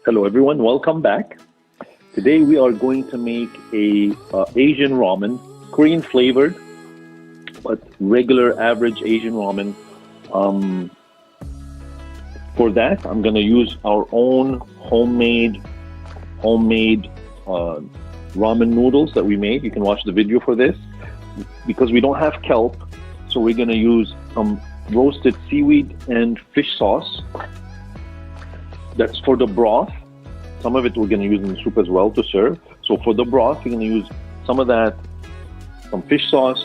Hello everyone, welcome back. Today we are going to make a Asian ramen, Korean flavored, but regular average Asian ramen. Um, for that, I'm gonna use our own homemade uh, ramen noodles that we made. You can watch the video for this because we don't have kelp, so we're gonna use some roasted seaweed and fish sauce. That's for the broth. Some of it we're going to use in the soup as well to serve. So for the broth, we're going to use some of that, some fish sauce,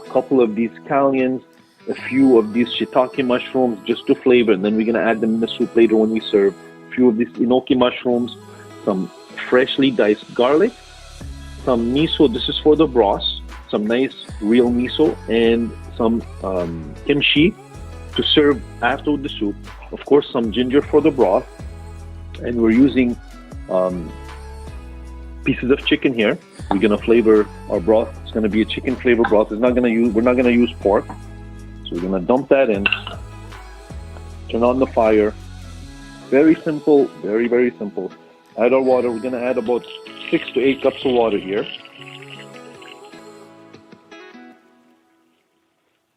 a couple of these scallions, a few of these shiitake mushrooms just to flavor, and then we're going to add them in the soup later when we serve. A few of these enoki mushrooms, some freshly diced garlic, some miso, this is for the broth, some nice real miso, and some kimchi to serve after the soup. Of course, some ginger for the broth, and we're using pieces of chicken here. We're gonna flavor our broth. It's gonna be a chicken flavor broth. We're not gonna use pork. So we're gonna dump that in. Turn on the fire. Very simple, very simple. Add our water. We're gonna add about 6 to 8 cups of water here.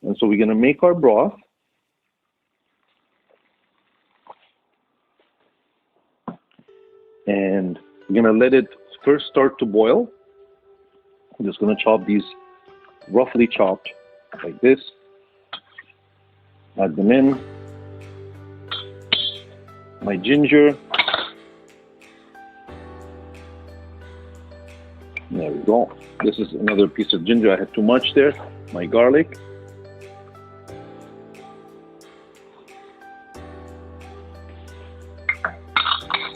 And so we're gonna make our broth. And we're gonna let it first start to boil. I'm just gonna chop these roughly chopped like this. Add them in. My ginger. There we go. This is another piece of ginger. I had too much there. My garlic.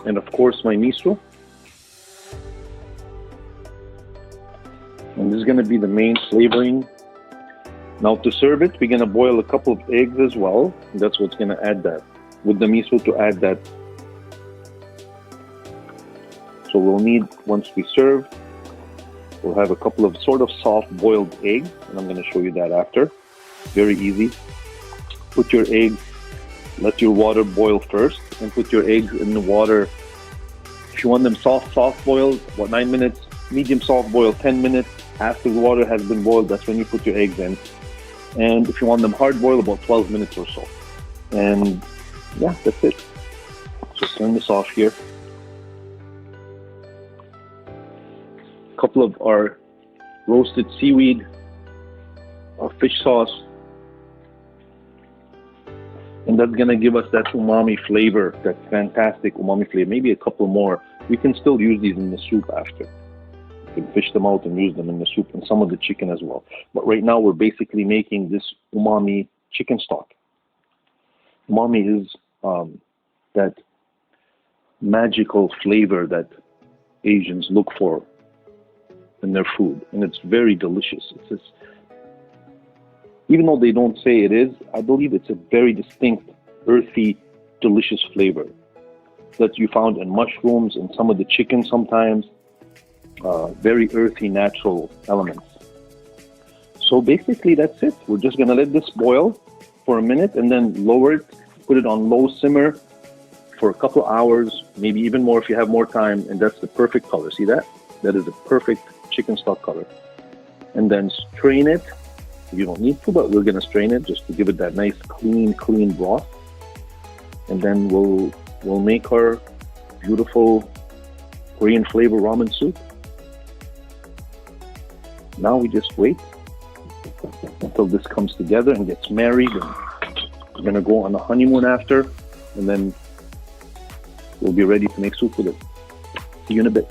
And of course my miso. And this is going to be the main flavoring. Now to serve it, we're going to boil a couple of eggs as well. And that's what's going to add that, with the miso to add that. So we'll need, once we serve, we'll have a couple of sort of soft boiled eggs. And I'm going to show you that after. Very easy. Put your eggs, let your water boil first, and put your eggs in the water. If you want them soft boiled, about 9 minutes. Medium soft boiled, 10 minutes. After the water has been boiled, that's when you put your eggs in. And if you want them hard boiled, about 12 minutes or so. And yeah, that's it. So turn this off here. A couple of our roasted seaweed, our fish sauce. And that's gonna give us that umami flavor, that fantastic umami flavor. Maybe a couple more. We can still use these in the soup after. We can fish them out and use them in the soup and some of the chicken as well. But right now we're basically making this umami chicken stock. Umami is that magical flavor that Asians look for in their food, and it's very delicious. It's just, even though they don't say it is, I believe it's a very distinct, earthy, delicious flavor that you found in mushrooms and some of the chicken sometimes. Very earthy, natural elements. So basically that's it. We're just gonna let this boil for a minute and then lower it, put it on low simmer for a couple of hours, maybe even more if you have more time, and that's the perfect color. See that? That is the perfect chicken stock color. And then strain it. You don't need to, but we're gonna strain it just to give it that nice clean broth. And then we'll make our beautiful Korean flavor ramen soup. Now we just wait until this comes together and gets married, and we're gonna go on a honeymoon after, and then we'll be ready to make soup with it. See you in a bit.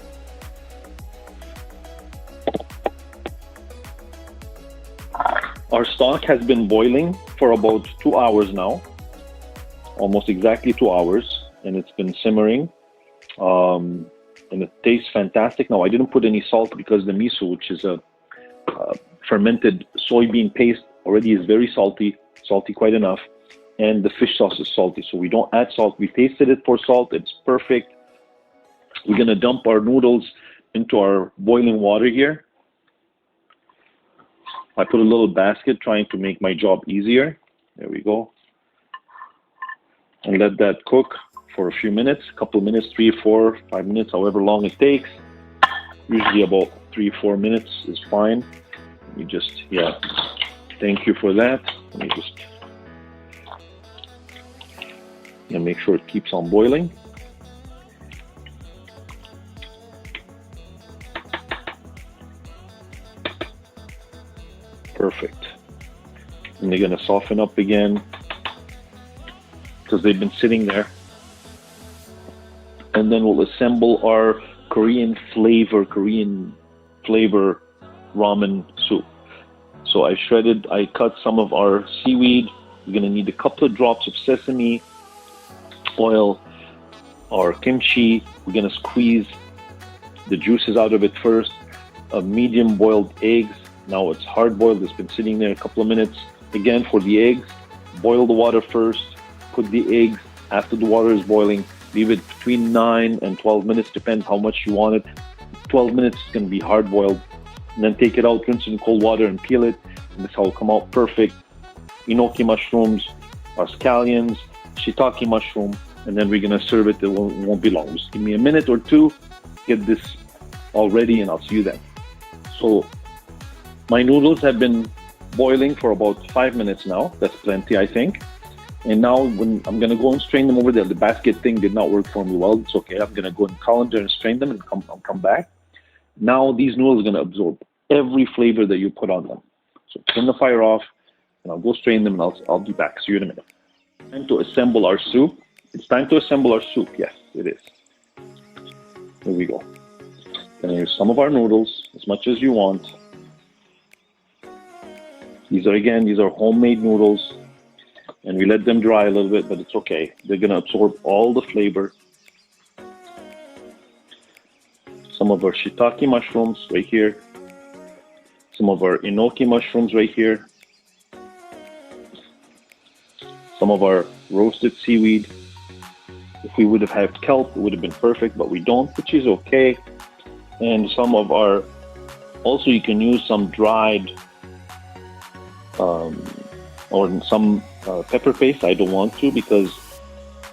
Our stock has been boiling for about 2 hours now, almost exactly 2 hours, and it's been simmering, and it tastes fantastic. Now I didn't put any salt because the miso, which is a fermented soybean paste, already is very salty quite enough, and the fish sauce is salty, so we don't add salt. We tasted it for salt, it's perfect. We're gonna dump our noodles into our boiling water here. I put a little basket trying to make my job easier. There we go. And let that cook for a few minutes, a couple of minutes, 3, 4, 5 minutes, however long it takes. Usually about 3, 4 minutes is fine. Let me just, yeah, thank you for that. Let me just make sure it keeps on boiling. Perfect. And they're going to soften up again because they've been sitting there. And then we'll assemble our Korean flavor ramen soup. So I cut some of our seaweed. We're going to need a couple of drops of sesame oil, our kimchi. We're going to squeeze the juices out of it first. A medium boiled eggs. Now it's hard boiled. It's been sitting there a couple of minutes. Again, for the eggs, boil the water first. Put the eggs after the water is boiling. Leave it between 9 and 12 minutes, depends how much you want it. 12 minutes is going to be hard boiled. And then take it out, rinse it in cold water and peel it. And this how it'll come out perfect. Enoki mushrooms, our scallions, shiitake mushroom, and then we're going to serve it. It won't be long. Just give me a minute or two, get this all ready, and I'll see you then. So my noodles have been boiling for about 5 minutes now. That's plenty, I think. And now when I'm going to go and strain them over there, the basket thing did not work for me well. It's okay. I'm going to go in colander and strain them and I'll come back. Now these noodles are going to absorb every flavor that you put on them. So turn the fire off and I'll go strain them and I'll be back. See you in a minute. Time to assemble our soup. It's time to assemble our soup. Yes, it is. Here we go. Gonna use some of our noodles, as much as you want. These are homemade noodles. And we let them dry a little bit, but it's okay. They're going to absorb all the flavor. Some of our shiitake mushrooms right here. Some of our enoki mushrooms right here. Some of our roasted seaweed. If we would have had kelp, it would have been perfect, but we don't, which is okay. And some of our, also you can use some dried, or some pepper paste. I don't want to because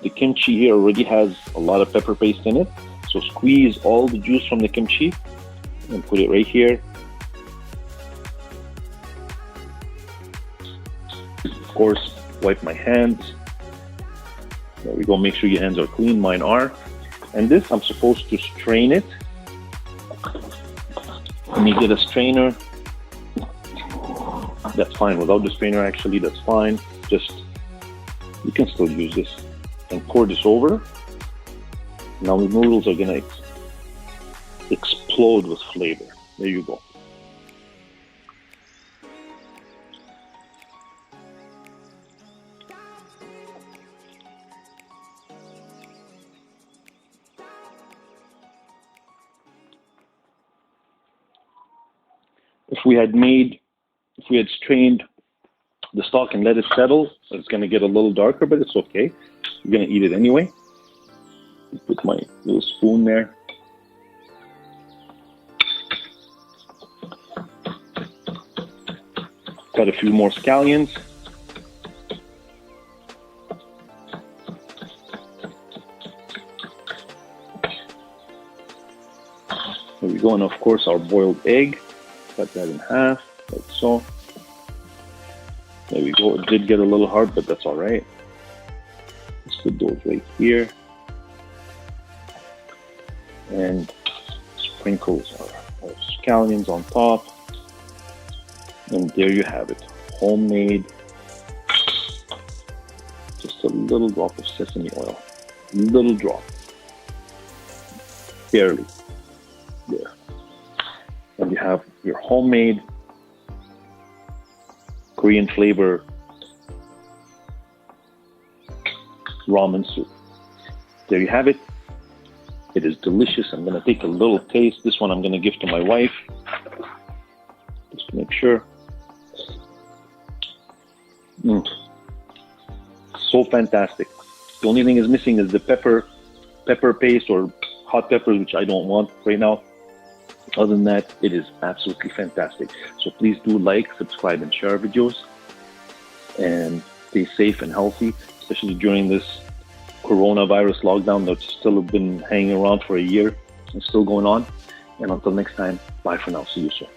the kimchi here already has a lot of pepper paste in it. So squeeze all the juice from the kimchi and put it right here. Of course, wipe my hands. There we go. Make sure your hands are clean. Mine are. And this, I'm supposed to strain it. Let me get a strainer. That's fine. Without the strainer, actually, that's fine. Just, you can still use this. And pour this over. Now the noodles are going to explode with flavor. There you go. If we had strained the stock and let it settle, it's going to get a little darker, but it's okay. We're going to eat it anyway. Put my little spoon there. Got a few more scallions. There we go, and of course our boiled egg. Cut that in half, like so. There we go. It did get a little hard, but that's all right. Let's put those right here. And sprinkles our scallions on top. And there you have it. Homemade. Just a little drop of sesame oil. Little drop. Barely. There. And you have your homemade Korean flavor ramen soup. There you have it. It is delicious. I'm going to take a little taste. This one I'm going to give to my wife, just to make sure. So fantastic. The only thing is missing is the pepper paste or hot peppers, which I don't want right now. Other than that, it is absolutely fantastic. So please do like, subscribe, and share our videos. And stay safe and healthy, especially during this coronavirus lockdown that's still been hanging around for a year and still going on. And until next time, bye for now. See you soon.